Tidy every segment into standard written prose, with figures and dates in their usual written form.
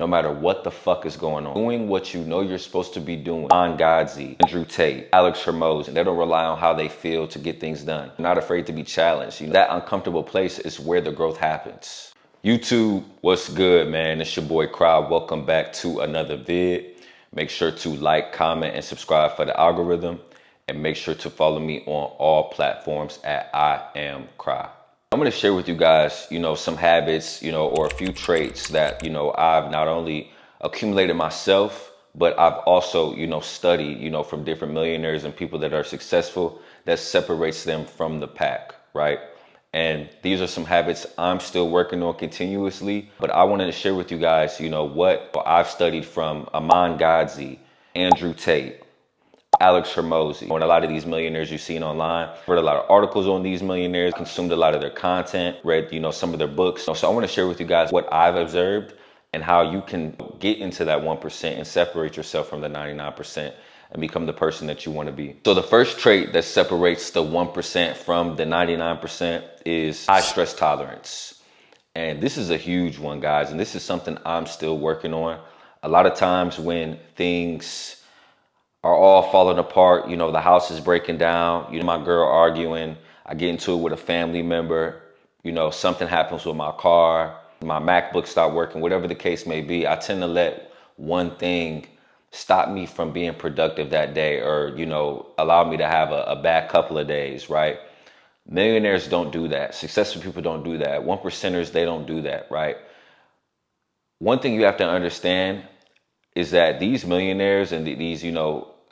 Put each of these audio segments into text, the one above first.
no matter what the fuck is going on. Doing what you know you're supposed to be doing. John Godsey, Andrew Tate, Alex Hormozi, they don't rely on how they feel to get things done. They're not afraid to be challenged. You know, that uncomfortable place is where the growth happens. YouTube, what's good, man? It's your boy Crowd. Welcome back to another vid. Make sure to like, comment, and subscribe for the algorithm. And make sure to follow me on all platforms at I Am Cry. I'm going to share with you guys, some habits, or a few traits that, I've not only accumulated myself, but I've also, studied, from different millionaires and people that are successful that separates them from the pack, right? And these are some habits I'm still working on continuously, but I wanted to share with you guys, what I've studied from John Godsey, Andrew Tate, Alex Hormozi, and a lot of these millionaires you've seen online. Read a lot of articles on these millionaires, consumed a lot of their content, read, some of their books. So I want to share with you guys what I've observed and how you can get into that 1% and separate yourself from the 99% and become the person that you want to be. So the first trait that separates the 1% from the 99% is high stress tolerance. And this is a huge one, guys. And this is something I'm still working on. A lot of times when things are all falling apart, the house is breaking down, my girl arguing, I get into it with a family member, something happens with my car, my MacBook stopped working, whatever the case may be, I tend to let one thing stop me from being productive that day or, allow me to have a bad couple of days, right? Millionaires don't do that. Successful people don't do that. 1%ers, they don't do that, right? One thing you have to understand is that these millionaires and these,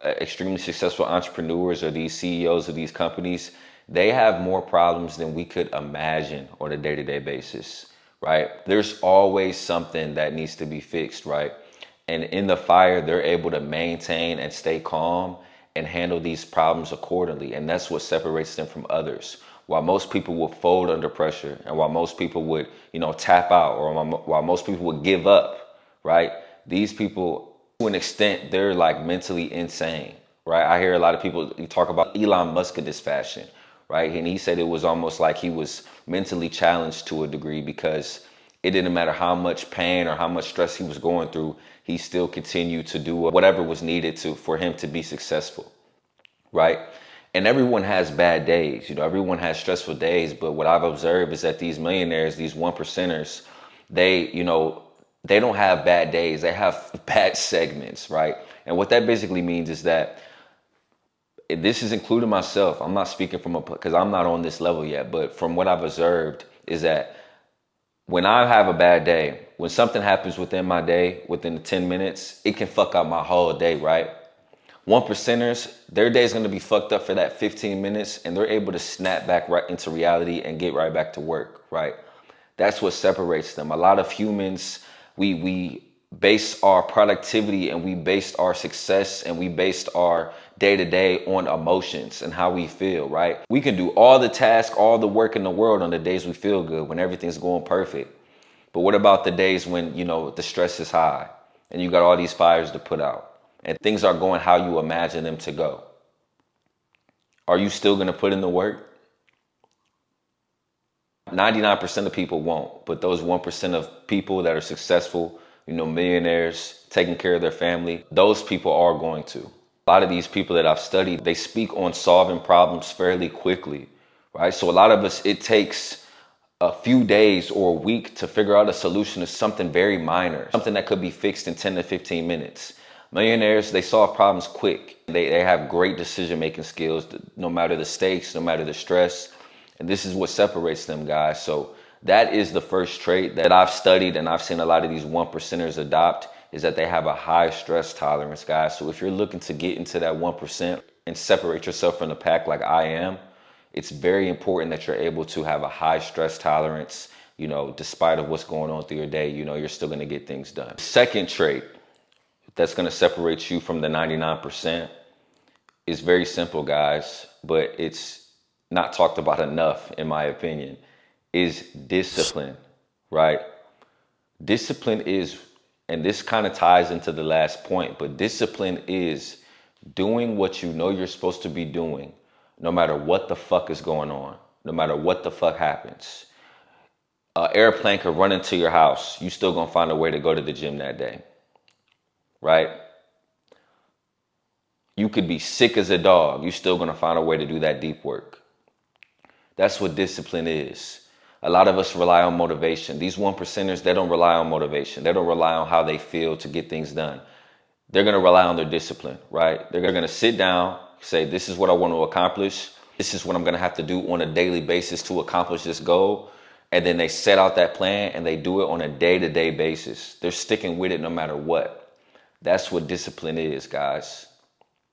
extremely successful entrepreneurs or these CEOs of these companies, they have more problems than we could imagine on a day-to-day basis, right? There's always something that needs to be fixed, right? And in the fire, they're able to maintain and stay calm and handle these problems accordingly. And that's what separates them from others. While most people would fold under pressure and while most people would, tap out or while most people would give up, right? These people, to an extent, they're like mentally insane, right? I hear a lot of people talk about Elon Musk in this fashion, right? And he said it was almost like he was mentally challenged to a degree because it didn't matter how much pain or how much stress he was going through, he still continued to do whatever was needed for him to be successful, right? And everyone has bad days, everyone has stressful days. But what I've observed is that these millionaires, these 1%ers, they don't have bad days. They have bad segments, right? And what that basically means is that this is including myself. I'm not speaking because I'm not on this level yet, but from what I've observed is that when I have a bad day, when something happens within my day, within the 10 minutes, it can fuck up my whole day, right? 1%ers, their day is going to be fucked up for that 15 minutes and they're able to snap back right into reality and get right back to work, right? That's what separates them. A lot of humans, we base our productivity and we based our success and we based our day-to-day on emotions and how we feel, right? We can do all the tasks, all the work in the world on the days we feel good, when everything's going perfect. But what about the days when, the stress is high and you got all these fires to put out and things are going how you imagine them to go? Are you still going to put in the work? 99% of people won't, but those 1% of people that are successful, millionaires, taking care of their family, those people are going to. A lot of these people that I've studied, they speak on solving problems fairly quickly, right? So a lot of us, it takes a few days or a week to figure out a solution to something very minor, something that could be fixed in 10 to 15 minutes. Millionaires, they solve problems quick. They have great decision-making skills, no matter the stakes, no matter the stress. And this is what separates them, guys. So that is the first trait that I've studied and I've seen a lot of these 1%ers adopt, is that they have a high stress tolerance, guys. So if you're looking to get into that 1% and separate yourself from the pack like I am, it's very important that you're able to have a high stress tolerance, despite of what's going on through your day, you're still going to get things done. Second trait that's going to separate you from the 99% is very simple, guys, but it's not talked about enough, in my opinion, is discipline, right? Discipline is, and this kind of ties into the last point, but discipline is doing what you know you're supposed to be doing, no matter what the fuck is going on, no matter what the fuck happens. An airplane could run into your house. You still gonna find a way to go to the gym that day, right? You could be sick as a dog. You still gonna find a way to do that deep work. That's what discipline is. A lot of us rely on motivation. These one percenters, they don't rely on motivation. They don't rely on how they feel to get things done. They're going to rely on their discipline, right? They're going to sit down, say, this is what I want to accomplish. This is what I'm going to have to do on a daily basis to accomplish this goal. And then they set out that plan and they do it on a day-to-day basis. They're sticking with it no matter what. That's what discipline is, guys.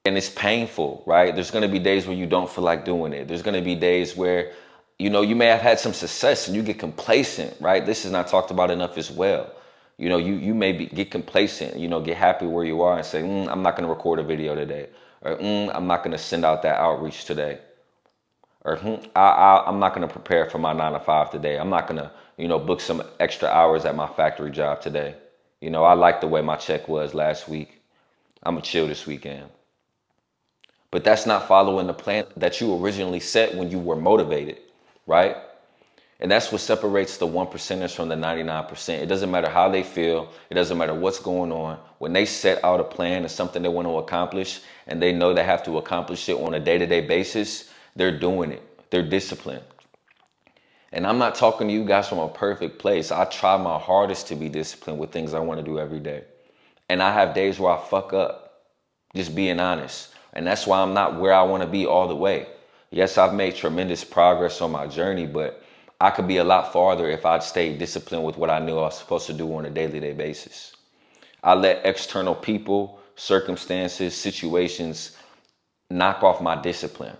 And it's painful, right? There's going to be days where you don't feel like doing it. There's going to be days where, you may have had some success and you get complacent, right? This is not talked about enough as well. You may get complacent, get happy where you are and say, I'm not going to record a video today. Or I'm not going to send out that outreach today. Or I'm not going to prepare for my 9 to 5 today. I'm not going to, book some extra hours at my factory job today. I like the way my check was last week. I'm going to chill this weekend. But that's not following the plan that you originally set when you were motivated, right? And that's what separates the 1%ers from the 99%. It doesn't matter how they feel. It doesn't matter what's going on. When they set out a plan and something they want to accomplish and they know they have to accomplish it on a day-to-day basis, they're doing it. They're disciplined. And I'm not talking to you guys from a perfect place. I try my hardest to be disciplined with things I want to do every day. And I have days where I fuck up, just being honest. And that's why I'm not where I want to be all the way. Yes, I've made tremendous progress on my journey, but I could be a lot farther if I'd stayed disciplined with what I knew I was supposed to do on a daily basis. I let external people, circumstances, situations knock off my discipline.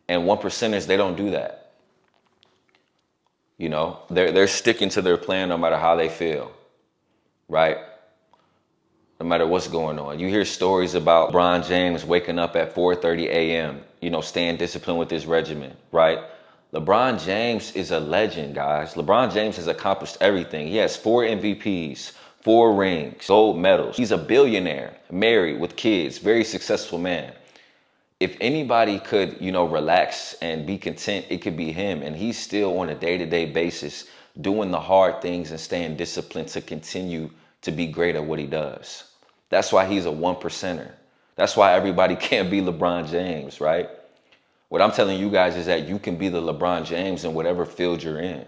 And 1%ers, they don't do that. They're sticking to their plan no matter how they feel, right? No matter what's going on. You hear stories about LeBron James waking up at 4:30 a.m., staying disciplined with his regimen, right? LeBron James is a legend, guys. LeBron James has accomplished everything. He has 4 MVPs, 4 rings, gold medals. He's a billionaire, married with kids, very successful man. If anybody could, relax and be content, it could be him. And he's still on a day-to-day basis doing the hard things and staying disciplined to continue to be great at what he does. That's why he's a 1%er. That's why everybody can't be LeBron James, right? What I'm telling you guys is that you can be the LeBron James in whatever field you're in,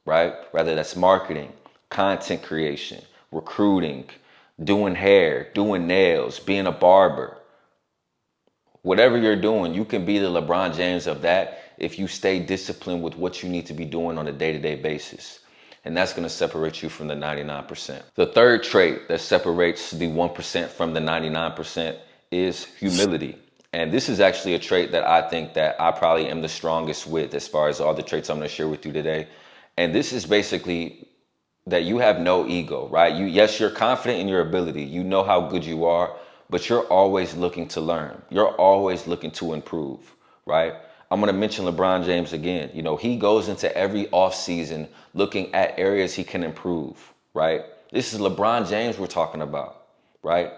right? Whether that's marketing, content creation, recruiting, doing hair, doing nails, being a barber. Whatever you're doing, you can be the LeBron James of that if you stay disciplined with what you need to be doing on a day-to-day basis. And that's going to separate you from the 99%. The third trait that separates the 1% from the 99% is humility. And this is actually a trait that I think that I probably am the strongest with as far as all the traits I'm going to share with you today. And this is basically that you have no ego, right? Yes, you're confident in your ability. You know how good you are, but you're always looking to learn. You're always looking to improve, right? I'm going to mention LeBron James again. He goes into every offseason looking at areas he can improve, right? This is LeBron James we're talking about, right?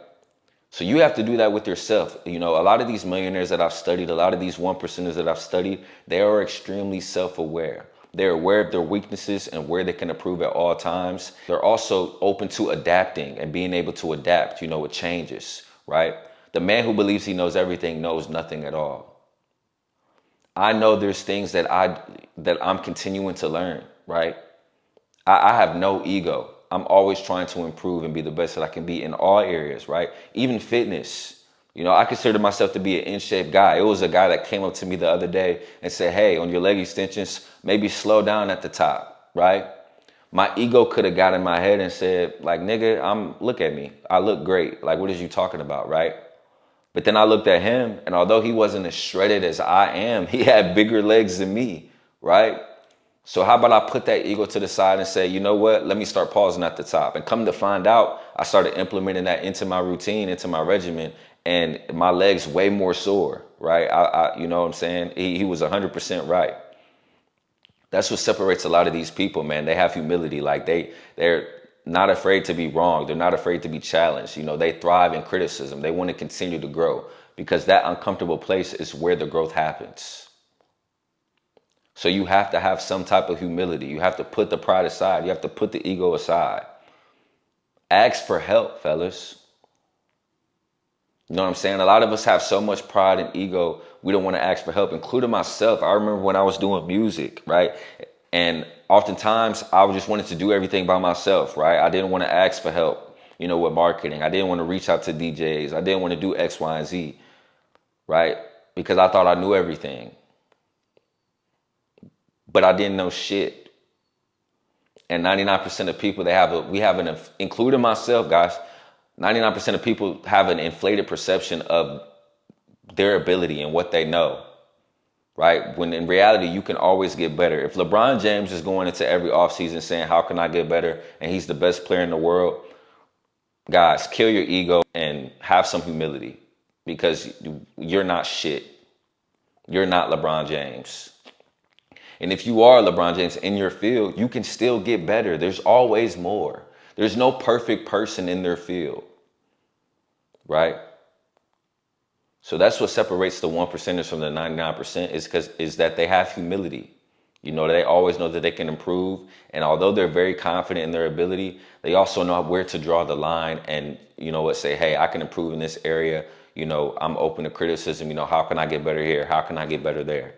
So you have to do that with yourself. A lot of these millionaires that I've studied, a lot of these 1%ers that I've studied, they are extremely self-aware. They're aware of their weaknesses and where they can improve at all times. They're also open to adapting and being able to adapt, with changes, right? The man who believes he knows everything knows nothing at all. I know there's things that I'm continuing to learn, right? I have no ego. I'm always trying to improve and be the best that I can be in all areas, right? Even fitness. I consider myself to be an in-shape guy. It was a guy that came up to me the other day and said, hey, on your leg extensions, maybe slow down at the top, right? My ego could have got in my head and said, like, nigga, look at me. I look great. Like, what is you talking about, right? But then I looked at him, and although he wasn't as shredded as I am, he had bigger legs than me, right? So how about I put that ego to the side and say, you know what? Let me start pausing at the top. And come to find out, I started implementing that into my routine, into my regimen, and my legs way more sore, right? You know what I'm saying? He was 100% right. That's what separates a lot of these people, man. They have humility. Like they're not afraid to be wrong. They're not afraid to be challenged. They thrive in criticism. They want to continue to grow because that uncomfortable place is where the growth happens. So you have to have some type of humility. You have to put the pride aside. You have to put the ego aside. Ask for help, fellas. You know what I'm saying? A lot of us have so much pride and ego, we don't want to ask for help, including myself. I remember when I was doing music, right? And oftentimes I just wanted to do everything by myself, right? I didn't want to ask for help, with marketing. I didn't want to reach out to DJs. I didn't want to do X, Y, and Z, right? Because I thought I knew everything. But I didn't know shit. And 99% of people, including myself, guys, 99% of people have an inflated perception of their ability and what they know, right? When in reality, you can always get better. If LeBron James is going into every offseason saying, how can I get better? And he's the best player in the world, guys, kill your ego and have some humility, because you're not shit. You're not LeBron James. And if you are LeBron James in your field, you can still get better. There's always more. There's no perfect person in their field, right? So that's what separates the 1%ers from the 99% is that they have humility. They always know that they can improve. And although they're very confident in their ability, they also know where to draw the line and, say, hey, I can improve in this area. I'm open to criticism. How can I get better here? How can I get better there?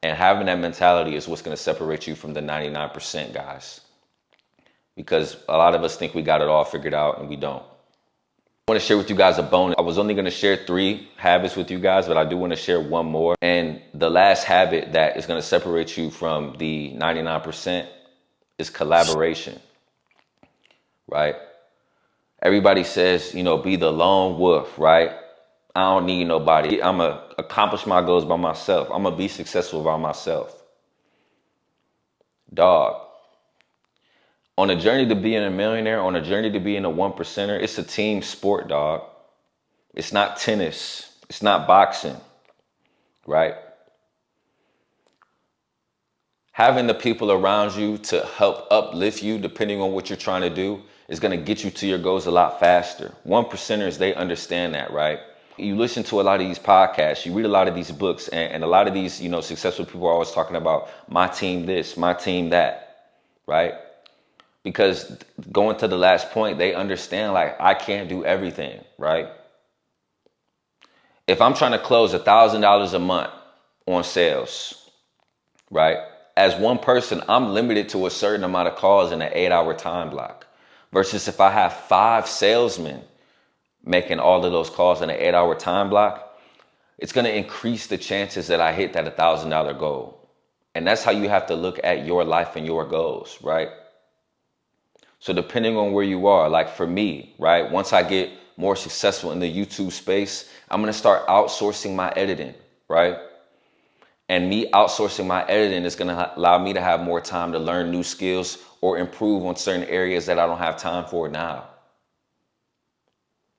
And having that mentality is what's going to separate you from the 99%, guys. Because a lot of us think we got it all figured out and we don't. I want to share with you guys a bonus. I was only going to share 3 habits with you guys, but I do want to share one more. And the last habit that is going to separate you from the 99% is collaboration, right? Everybody says, be the lone wolf, right? I don't need nobody. I'm going to accomplish my goals by myself. I'm going to be successful by myself. Dog. On a journey to being a millionaire, on a journey to being a 1%er, it's a team sport, dog. It's not tennis. It's not boxing, right? Having the people around you to help uplift you, depending on what you're trying to do, is going to get you to your goals a lot faster. 1%ers, they understand that, right? You listen to a lot of these podcasts, you read a lot of these books, and a lot of these, successful people are always talking about my team this, my team that, right? Because going to the last point, they understand, like, I can't do everything, right? If I'm trying to close $1,000 a month on sales, right? As one person, I'm limited to a certain amount of calls in an 8-hour time block. Versus if I have 5 salesmen making all of those calls in an 8-hour time block, it's going to increase the chances that I hit that $1,000 goal. And that's how you have to look at your life and your goals, right? So depending on where you are, like for me, right, once I get more successful in the YouTube space, I'm going to start outsourcing my editing, right? And me outsourcing my editing is going to allow me to have more time to learn new skills or improve on certain areas that I don't have time for now,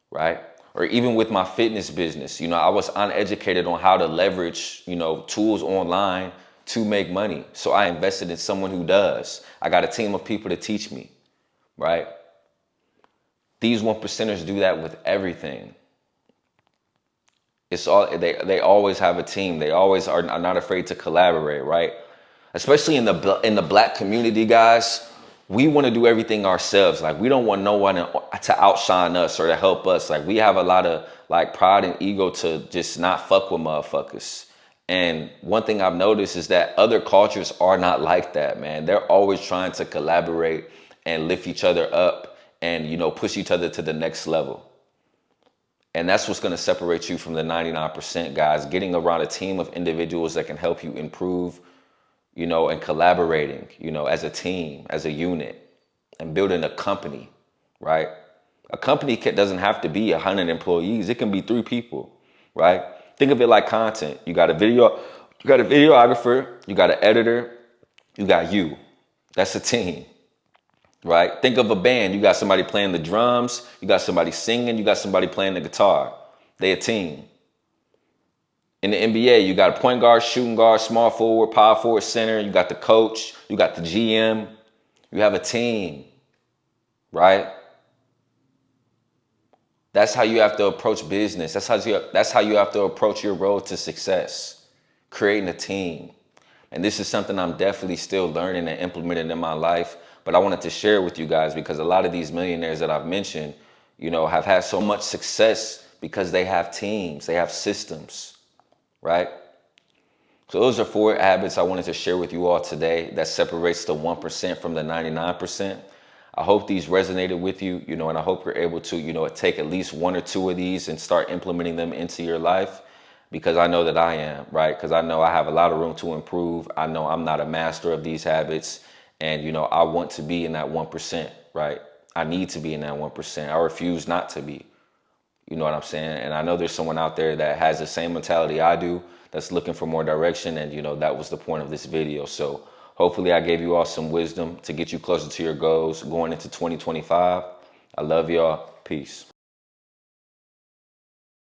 right? Or even with my fitness business, I was uneducated on how to leverage, tools online to make money. So I invested in someone who does. I got a team of people to teach me. Right? These 1%ers do that with everything. It's all they always have a team. They always are not afraid to collaborate, right? Especially in the Black community, guys, we want to do everything ourselves. Like, we don't want no one to outshine us or to help us. Like, we have a lot of like pride and ego to just not fuck with motherfuckers. And one thing I've noticed is that other cultures are not like that, man. They're always trying to collaborate and lift each other up and, push each other to the next level. And that's what's going to separate you from the 99%, guys. Getting around a team of individuals that can help you improve, and collaborating, as a team, as a unit, and building a company, right? A company doesn't have to be 100 employees. It can be 3 people, right? Think of it like content. You got a videographer, you got an editor, you got you. That's a team. Right? Think of a band. You got somebody playing the drums. You got somebody singing. You got somebody playing the guitar. They a team. In the NBA, you got a point guard, shooting guard, small forward, power forward, center. You got the coach. You got the GM. You have a team. Right? That's how you have to approach business. That's how you have to approach your road to success. Creating a team. And this is something I'm definitely still learning and implementing in my life. But I wanted to share with you guys because a lot of these millionaires that I've mentioned, have had so much success because they have teams, they have systems, right? So those are 4 habits I wanted to share with you all today that separates the 1% from the 99%. I hope these resonated with you, and I hope you're able to, take at least 1 or 2 of these and start implementing them into your life, because I know that I am, right? Because I know I have a lot of room to improve. I know I'm not a master of these habits, and, I want to be in that 1%, right? I need to be in that 1%. I refuse not to be. You know what I'm saying? And I know there's someone out there that has the same mentality I do, that's looking for more direction. And, that was the point of this video. So hopefully I gave you all some wisdom to get you closer to your goals going into 2025. I love y'all. Peace.